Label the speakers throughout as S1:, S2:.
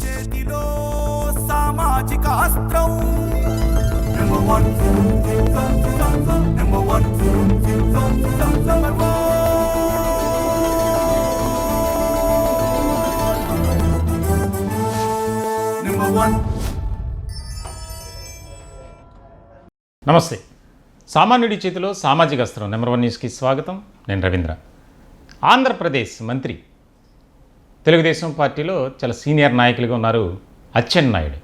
S1: చేతిలో సామాజిక అస్త్రం number one number one number one.
S2: నమస్తే. సామాన్యుడి చేతిలో సామాజిక అస్త్రం నెంబర్ 1 న్యూస్కి స్వాగతం. నేను రవీంద్ర. ఆంధ్రప్రదేశ్ మంత్రి, తెలుగుదేశం పార్టీలో చాలా సీనియర్ నాయకులుగా ఉన్నారు అచ్చెన్నాయుడు.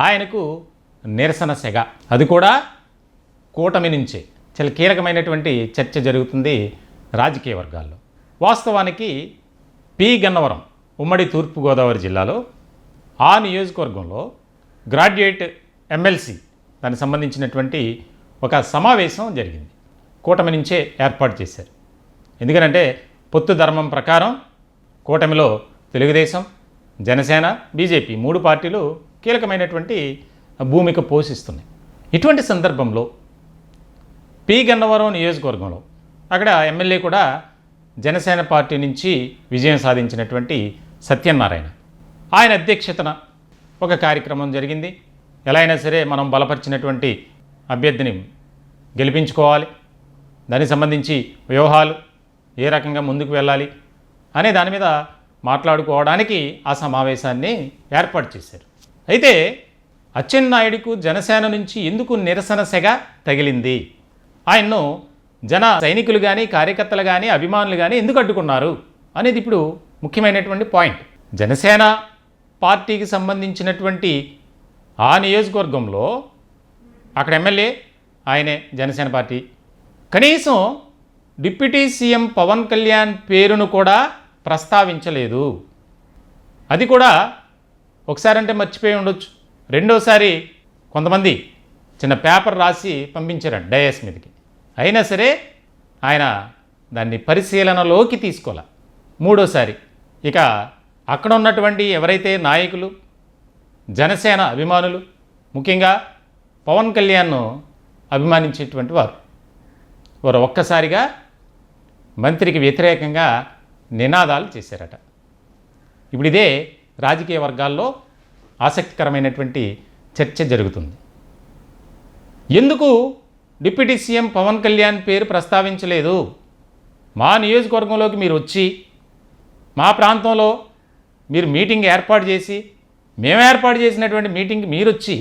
S2: ఆయనకు నిరసన సెగ, అది కూడా కూటమి నుంచే. చాలా కీలకమైనటువంటి చర్చ జరుగుతుంది రాజకీయ వర్గాల్లో. వాస్తవానికి పి గన్నవరం ఉమ్మడి తూర్పుగోదావరి జిల్లాలో ఆ నియోజకవర్గంలో గ్రాడ్యుయేట్ ఎమ్మెల్సీ దానికి సంబంధించినటువంటి ఒక సమావేశం జరిగింది. కూటమి నుంచే ఏర్పాటు చేశారు. ఎందుకంటే పొత్తు ధర్మం ప్రకారం కూటమిలో తెలుగుదేశం, జనసేన, బీజేపీ 3 పార్టీలు కీలకమైనటువంటి భూమిక పోషిస్తున్నాయి. ఇటువంటి సందర్భంలో పి గన్నవరం నియోజకవర్గంలో అక్కడ ఎమ్మెల్యే కూడా జనసేన పార్టీ నుంచి విజయం సాధించినటువంటి సత్యనారాయణ, ఆయన అధ్యక్షతన ఒక కార్యక్రమం జరిగింది. ఎలా అయినా సరే మనం బలపరిచినటువంటి అభ్యర్థిని గెలిపించుకోవాలి, దానికి సంబంధించి వ్యూహాలు ఏ రకంగా ముందుకు వెళ్ళాలి అనే దాని మీద మాట్లాడుకోవడానికి ఆ సమావేశాన్ని ఏర్పాటు చేశారు. అయితే అచ్చెన్నాయుడుకు జనసేన నుంచి ఎందుకు నిరసన సెగ తగిలింది, ఆయన్ను జన సైనికులు కానీ, కార్యకర్తలు కానీ, అభిమానులు కానీ ఎందుకు అడ్డుకున్నారు అనేది ఇప్పుడు ముఖ్యమైనటువంటి పాయింట్. జనసేన పార్టీకి సంబంధించినటువంటి ఆ నియోజకవర్గంలో అక్కడ ఎమ్మెల్యే ఆయనే, జనసేన పార్టీ. కనీసం డిప్యూటీ సీఎం పవన్ కళ్యాణ్ పేరును కూడా ప్రస్తావించలేదు. అది కూడా ఒకసారి అంటే మర్చిపోయి ఉండొచ్చు, రెండోసారి కొంతమంది చిన్న పేపర్ రాసి పంపించారంట డయాస్ మీదకి. అయినా సరే ఆయన దాన్ని పరిశీలనలోకి తీసుకోవాలి. మూడోసారి ఇక అక్కడ ఉన్నటువంటి ఎవరైతే నాయకులు, జనసేన అభిమానులు, ముఖ్యంగా పవన్ కళ్యాణ్ను అభిమానించేటువంటి వారు ఒక్కసారిగా మంత్రికి వ్యతిరేకంగా నినాదాలు చేశారట. ఇప్పుడు ఇదే రాజకీయ వర్గాల్లో ఆసక్తికరమైనటువంటి చర్చ జరుగుతుంది. ఎందుకు డిప్యూటీ సీఎం పవన్ కళ్యాణ్ పేరు ప్రస్తావించలేదు? మా నియోజకవర్గంలోకి మీరు వచ్చి, మా ప్రాంతంలో మీరు మీటింగ్ ఏర్పాటు చేసి, మేము ఏర్పాటు చేసినటువంటి మీటింగ్కి మీరు వచ్చి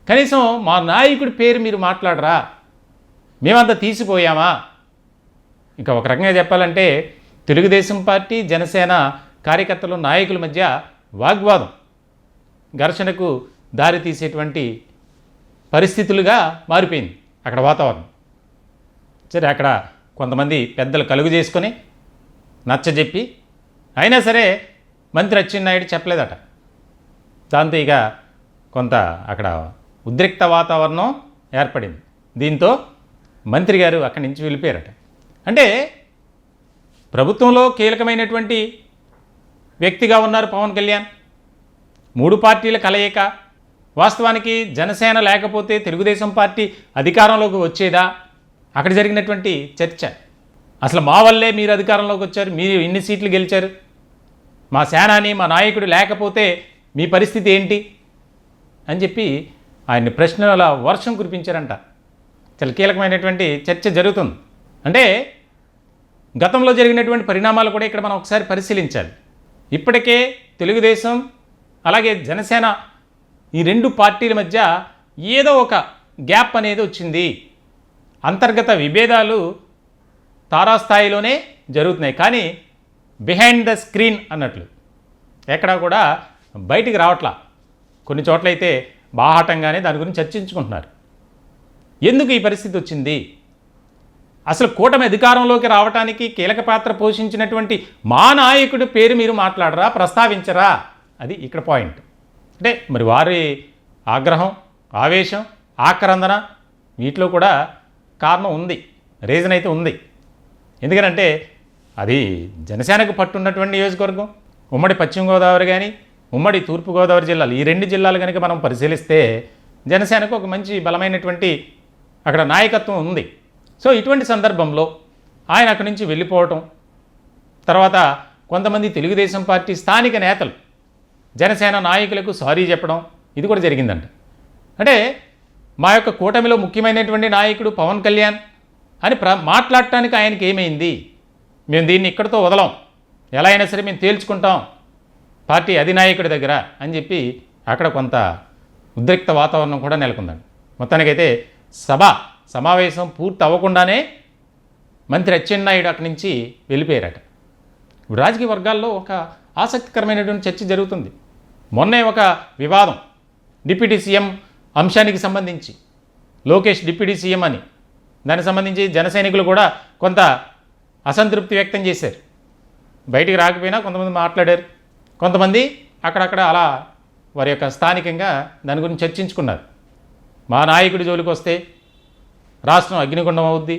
S2: కనీసం మా నాయకుడి పేరు మీరు మాట్లాడరా? మేమంతా తీసిపోయామా? ఇంకా ఒక రకంగా చెప్పాలంటే తెలుగుదేశం పార్టీ, జనసేన కార్యకర్తలు, నాయకుల మధ్య వాగ్వాదం, ఘర్షణకు దారి తీసేటువంటి పరిస్థితులుగా మారిపోయింది అక్కడ వాతావరణం. సరే, అక్కడ కొంతమంది పెద్దలు కలుగు చేసుకొని నచ్చజెప్పి, అయినా సరే మంత్రి అచ్చెన్నాయుడు చెప్పలేదట. దాంతో ఇక కొంత అక్కడ ఉద్రిక్త వాతావరణం ఏర్పడింది. దీంతో మంత్రి గారు అక్కడి నుంచి వెళ్ళిపోయారట. అంటే ప్రభుత్వంలో కీలకమైనటువంటి వ్యక్తిగా ఉన్నారు పవన్ కళ్యాణ్. 3 పార్టీల కలయిక. వాస్తవానికి జనసేన లేకపోతే తెలుగుదేశం పార్టీ అధికారంలోకి వచ్చేదా? అక్కడ జరిగినటువంటి చర్చ, అసలు మా వల్లే మీరు అధికారంలోకి వచ్చారు, మీరు ఇన్ని సీట్లు గెలిచారు, మా సేనాని, మా నాయకుడు లేకపోతే మీ పరిస్థితి ఏంటి అని చెప్పి ఆయన్ని ప్రశ్నల వర్షం కురిపించారంట. చాలా కీలకమైనటువంటి చర్చ జరుగుతుంది. అంటే గతంలో జరిగినటువంటి పరిణామాలు కూడా ఇక్కడ మనం ఒకసారి పరిశీలించాలి. ఇప్పటికే తెలుగుదేశం అలాగే జనసేన ఈ 2 పార్టీల మధ్య ఏదో ఒక గ్యాప్ అనేది వచ్చింది. అంతర్గత విభేదాలు తారాస్థాయిలోనే జరుగుతున్నాయి, కానీ బిహైండ్ ద స్క్రీన్ అన్నట్లు ఎక్కడా కూడా బయటికి రావట్లా. కొన్ని చోట్లయితే బాహాటంగానే దాని గురించి చర్చించుకుంటున్నారు. ఎందుకు ఈ పరిస్థితి వచ్చింది? అసలు కూటమి అధికారంలోకి రావడానికి కీలక పాత్ర పోషించినటువంటి మా నాయకుడి పేరు మీరు మాట్లాడరా, ప్రస్తావించరా? అది ఇక్కడ పాయింట్. అంటే మరి వారి ఆగ్రహం, ఆవేశం, ఆక్రందన వీటిలో కూడా కారణం ఉంది, రీజన్ అయితే ఉంది. ఎందుకంటే అది జనసేనకు పట్టున్నటువంటి నియోజకవర్గం. ఉమ్మడి పశ్చిమ గోదావరి కానీ, ఉమ్మడి తూర్పుగోదావరి జిల్లాలు, ఈ 2 జిల్లాలు కనుక మనం పరిశీలిస్తే జనసేనకు ఒక మంచి బలమైనటువంటి అక్కడ నాయకత్వం ఉంది. సో ఇటువంటి సందర్భంలో ఆయన అక్కడి నుంచి వెళ్ళిపోవటం, తర్వాత కొంతమంది తెలుగుదేశం పార్టీ స్థానిక నేతలు జనసేన నాయకులకు సారీ చెప్పడం ఇది కూడా జరిగిందంట. అంటే మా యొక్క కూటమిలో ముఖ్యమైనటువంటి నాయకుడు పవన్ కళ్యాణ్ అని మాట్లాడటానికి ఆయనకి ఏమైంది, మేము దీన్ని ఇక్కడితో వదలం, ఎలా అయినా సరే మేము తేల్చుకుంటాం పార్టీ అధినాయకుడి దగ్గర అని చెప్పి అక్కడ కొంత ఉద్రిక్త వాతావరణం కూడా నెలకొందండి. మొత్తానికైతే సమావేశం పూర్తి అవ్వకుండానే మంత్రి అచ్చెన్నాయుడు అక్కడి నుంచి వెళ్ళిపోయారట. ఇప్పుడు రాజకీయ వర్గాల్లో ఒక ఆసక్తికరమైనటువంటి చర్చ జరుగుతుంది. మొన్నే ఒక వివాదం డిప్యూటీ సీఎం అంశానికి సంబంధించి, లోకేష్ డిప్యూటీ సీఎం అని, దానికి సంబంధించి జన సైనికులు కూడా కొంత అసంతృప్తి వ్యక్తం చేశారు. బయటికి రాకపోయినా కొంతమంది మాట్లాడారు, కొంతమంది అక్కడక్కడ అలా వారి యొక్క స్థానికంగా దాని గురించి చర్చించుకున్నారు. మా నాయకుడి జోలికి వస్తే రాష్ట్రం అగ్నిగుండం అవుద్ది,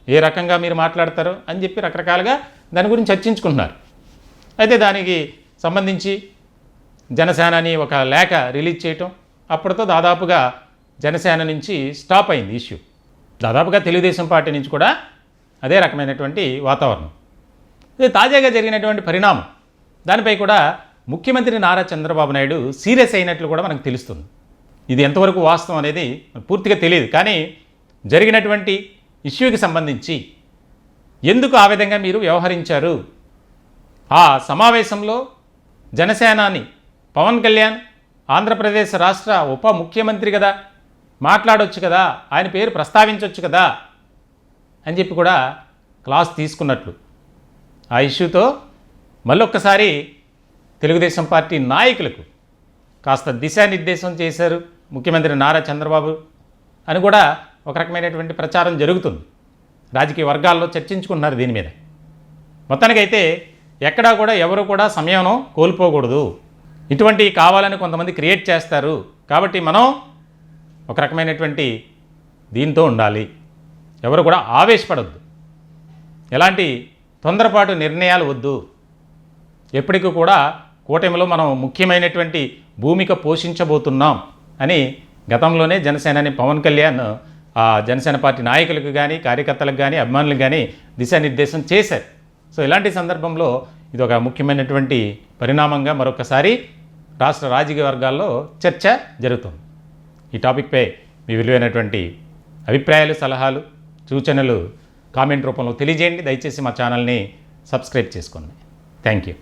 S2: ఏ రకంగా మీరు మాట్లాడతారో అని చెప్పి రకరకాలుగా దాని గురించి చర్చించుకుంటున్నారు. అయితే దానికి సంబంధించి జనసేనని ఒక లేఖ రిలీజ్ చేయటం, అప్పటితో దాదాపుగా జనసేన నుంచి స్టాప్ అయింది ఇష్యూ. దాదాపుగా తెలుగుదేశం పార్టీ నుంచి కూడా అదే రకమైనటువంటి వాతావరణం. ఇది తాజాగా జరిగినటువంటి పరిణామం. దానిపై కూడా ముఖ్యమంత్రి నారా చంద్రబాబు నాయుడు సీరియస్ అయినట్లు కూడా మనకు తెలుస్తుంది. ఇది ఎంతవరకు వాస్తవం అనేది పూర్తిగా తెలియదు, కానీ జరిగినటువంటి ఇష్యూకి సంబంధించి ఎందుకు ఆ విధంగా మీరు వ్యవహరించారు, ఆ సమావేశంలో జనసేనాని పవన్ కళ్యాణ్ ఆంధ్రప్రదేశ్ రాష్ట్ర ఉప ముఖ్యమంత్రి కదా, మాట్లాడవచ్చు కదా, ఆయన పేరు ప్రస్తావించవచ్చు కదా అని చెప్పి కూడా క్లాస్ తీసుకున్నట్లు ఆ ఇష్యూతో మళ్ళొక్కసారి తెలుగుదేశం పార్టీ నాయకులకు కాస్త దిశానిర్దేశం చేశారు ముఖ్యమంత్రి నారా చంద్రబాబు అని కూడా ఒక రకమైనటువంటి ప్రచారం జరుగుతుంది. రాజకీయ వర్గాల్లో చర్చించుకుంటున్నారు దీని మీద. మొత్తానికైతే ఎక్కడా కూడా ఎవరు కూడా సమయం కోల్పోకూడదు, ఇటువంటి కావాలని కొంతమంది క్రియేట్ చేస్తారు కాబట్టి మనం ఒక రకమైనటువంటి దీంతో ఉండాలి, ఎవరు కూడా ఆవేశపడద్దు, ఎలాంటి తొందరపాటు నిర్ణయాలు వద్దు, ఎప్పటికీ కూడా కూటమిలో మనం ముఖ్యమైనటువంటి భూమిక పోషించబోతున్నాం అని గతంలోనే జనసేనని పవన్ కళ్యాణ్ ఆ జనసేన పార్టీ నాయకులకు కానీ కార్యకర్తలకు కానీ అభిమానులకు కానీ దిశానిర్దేశం చేశారు. సో ఇలాంటి సందర్భంలో ఇది ఒక ముఖ్యమైనటువంటి పరిణామంగా మరొకసారి రాష్ట్ర రాజకీయ వర్గాల్లో చర్చ జరుగుతుంది. ఈ టాపిక్పై మీ విలువైనటువంటి అభిప్రాయాలు, సలహాలు, సూచనలు కామెంట్ రూపంలో తెలియజేయండి. దయచేసి మా ఛానల్ని సబ్స్క్రైబ్ చేసుకోండి. Thank you.